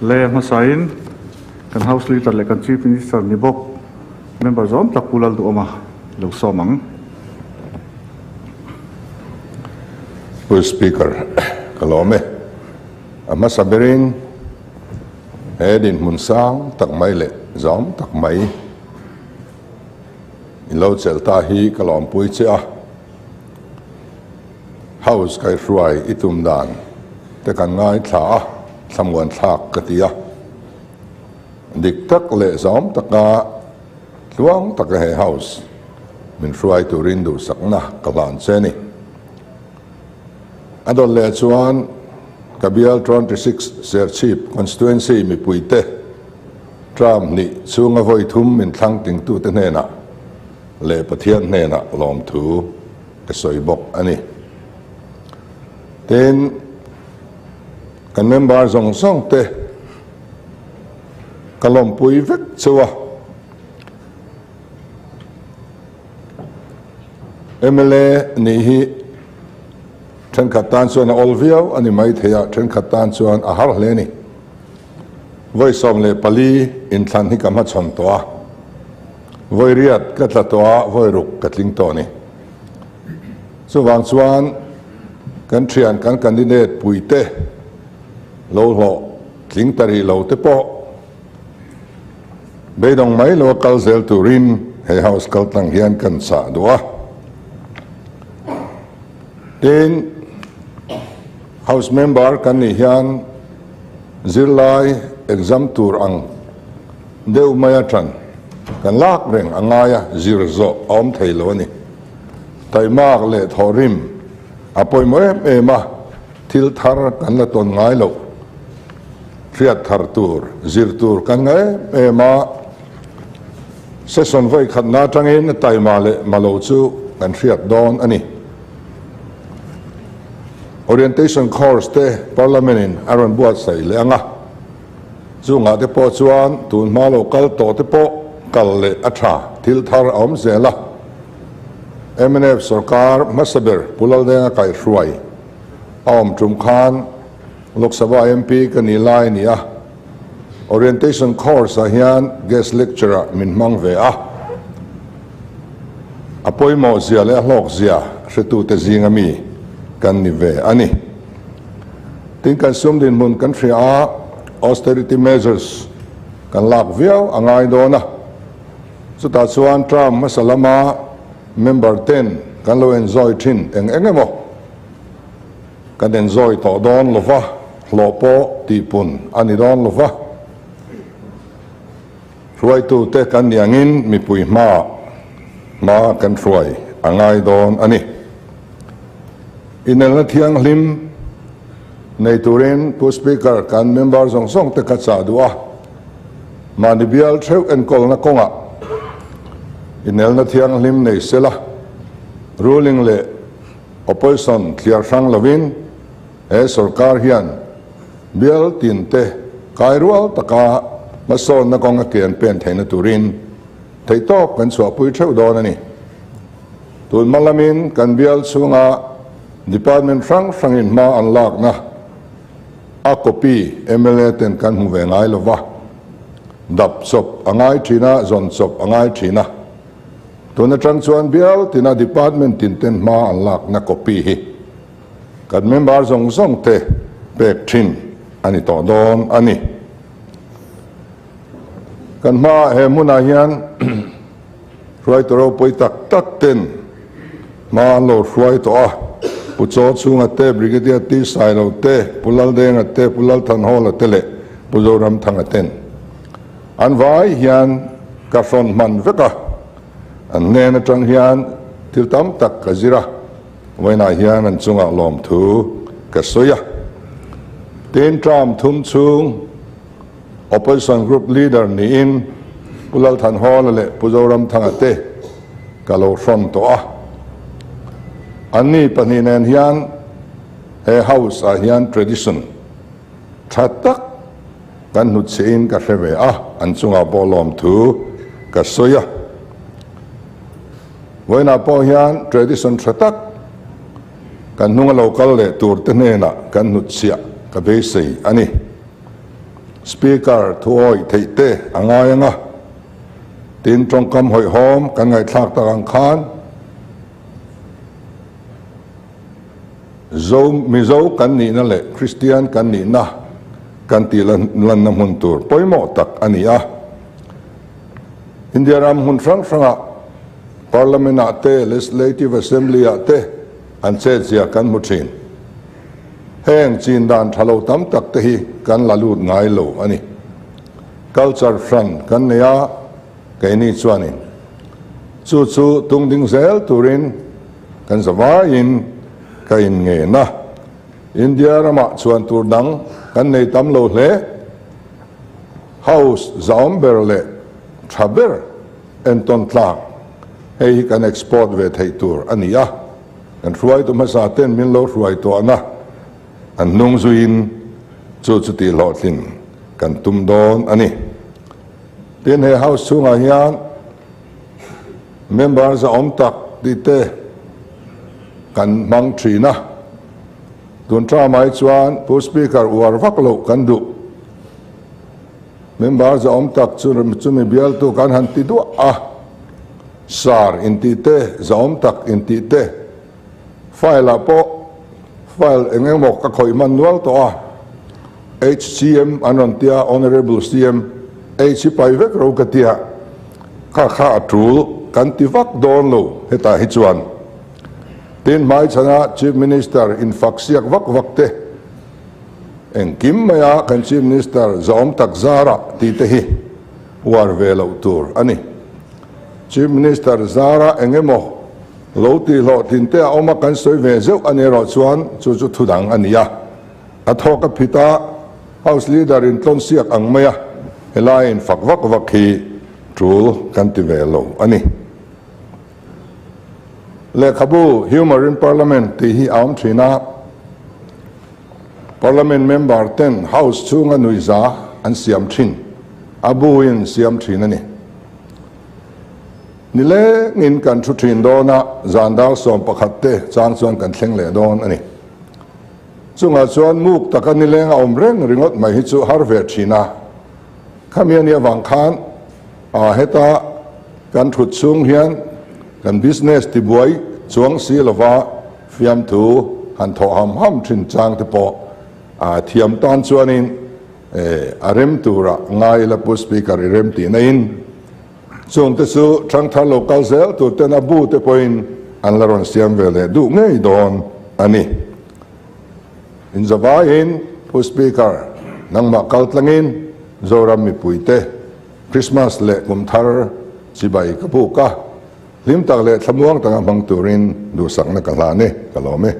le hmasain kan house leader le kan chief minister ni bok member zom tak Lalduhoma lo somang Speaker kalome ama saberin edin munsang tak mai le zom tak mai ilo chelta hi kalom pui che a house kai ruai itum dan te kan ngai thla samwan thak katia dik tak le zom taka luang tak he house min ruai turin du sakna kalan cheni adol le chuan kabial 26 ser chief constituency mi puite tram ni chunga voi thum min thlang ting tu te nena le pathian nena lom thu ke soibok ani ten kan member zong song te kalom pui vek chuwa MLA ni hi Chen khatan chuan a olviau ani mai theya chen khatan chuan a har hle ni voi som le pali in thlan hi kama chon toa voi riat ka tla toa voi ruk ka tling to ni so wang chuan kan thian kan candidate puite lo ho tling tari lo te po beidong mai lo kal zel turin he house kal tang hian kan sa doa tin House member kan ni hian zirlai exam tour ang deu maya tran kan lak reng angaya zirzo om thailo ni taimak le thorim apoi moe ema thil thar kan la ton ngai lo fiat thar tur zir tur kan ngai ema session voi khatna tangin taima le malo chu kan fiat don ani orientation course te parliament in aron buat sai le anga chunga te po chuan tun ma lo kal to te po kal le atha thil thar om zela MNF sarkar masaber pulal denga kai hruai om tum khan lok sabha MP kan ilai nia orientation course a hian guest lecturer min mang ve a apoi mo zia le hlok zia hretu te zinga mi kan ni ve ani tin kan sum din mun kan thria austerity measures kan lak viau angai dona chuta chuan tram masalama member 10 kan lo enjoy thin engemo kan enjoy to don lova hlopo tipun ani don lova ruai tu te kan niangin mi pui ma kan ruai angai don ani inel na thiang hlim nei turin pu speaker kan member zong song te khacha duwa manibial theu en kol na konga inel na thiang hlim nei sela ruling le opposition clear sang lovin e sarkar hian bial tin te kairual taka mason na konga ken pen theina turin theitop kan chua pui theu don ani tun malamin kan bial chunga department sang in ma unlock na a copy MLA ten kan hu ve ngai lova dap chop angai thina zon chop angai thina tuna tang chuan bial tina department tin ten ma unlock na copy hi kan member zong zong te pek thin ani to don ani kan ma he muna hian ruai to ro poi tak tak ten ma lo ruai to a pucho chunga te brigadier ti sailo te pulal denga te pulal than hola tele puzoram thanga ten an vai hian ka fron man veka an nena tang hian tiltam tak kazira waina hian an chunga lom thu ka soya ten tram thum chung opposition group leader ni in pulal than hola le puzoram thanga te ka lo fron to a ani paninen hian he house a hian tradition thatak kan nu chein ka hreve a an chunga bolom thu ka soya voina po hian tradition thatak kan nunga local le tur te nena kan nu chia ka be sei ani speaker thuoi theite angai anga tin trong kam hoi hom kan ngai thak ta ang khan zo mi zo kan ni na le Christian kan ni na kan ti lan nam hun tur poimo tak ania India ram hun sang sanga parliament ate legislative assembly ate an che chia kan muthin heng chin dan thalo tam tak te hi kan lalut ngai lo ani culture front kan nia cái ni chuanin chu chu tung ding zel turin kan zawa in cái in nge na India rama chuan tur dang kan nei tam lo hle house zaom berle thaber en ton tla hei kan export ve thei tur ania kan ruai tu ma sa ten min lo ruai to ana an nung zuin chu chu ti lo thin kan tum don ani tin he house chunga hian members om tak ti te kan mang thina tun tra mai chuan pu speaker war vak lo kan du members om tak chu mi bial tu kan han ti du a sar in ti te zom tak in ti te file po file engeng mok ka khoi manual to a HCM anontia honorable CM H pai vek ro ka tia kha kha atul kan ti vak don lo heta hi chuan tin mai chana chief minister in faksiak vak vak te eng kim maya kan chief minister zom tak zara ti te hi war ve lo tur ani chief minister zara engemo lo ti lo tin te oma kan soi ve zeu ani ro chuan chu chu thudang ania athoka phita house leader in tlon siak ang maya helain fak vak vak hi trul kan ti ve lo ani le khabu humor in parliament ti hi aum thina parliament member 10 house chunga nuiza an siam thin abu in siam thin ani nile ngin kan thu thin dona zandal som pakhatte chang chuan kan thleng le don ani chunga chuan muk takani lenga omreng ringot mai hi chu harve thina khamiania wang khan a heta kan thut chung hian kan business ti buai chuang si lova fiam thu han tho ham thin chang te po a thiam tan chuanin arem tura ngai la pu speaker rem ti na in chung te su thang tha local zel tu ten abu te point an laron siam vele du ngei don ani in zawain pu speaker nangma kaltlangin zoram mi puite Christmas le kumthar chibai kapu ka lim tak le thamuang tanga mang turin du sakna kalane kalome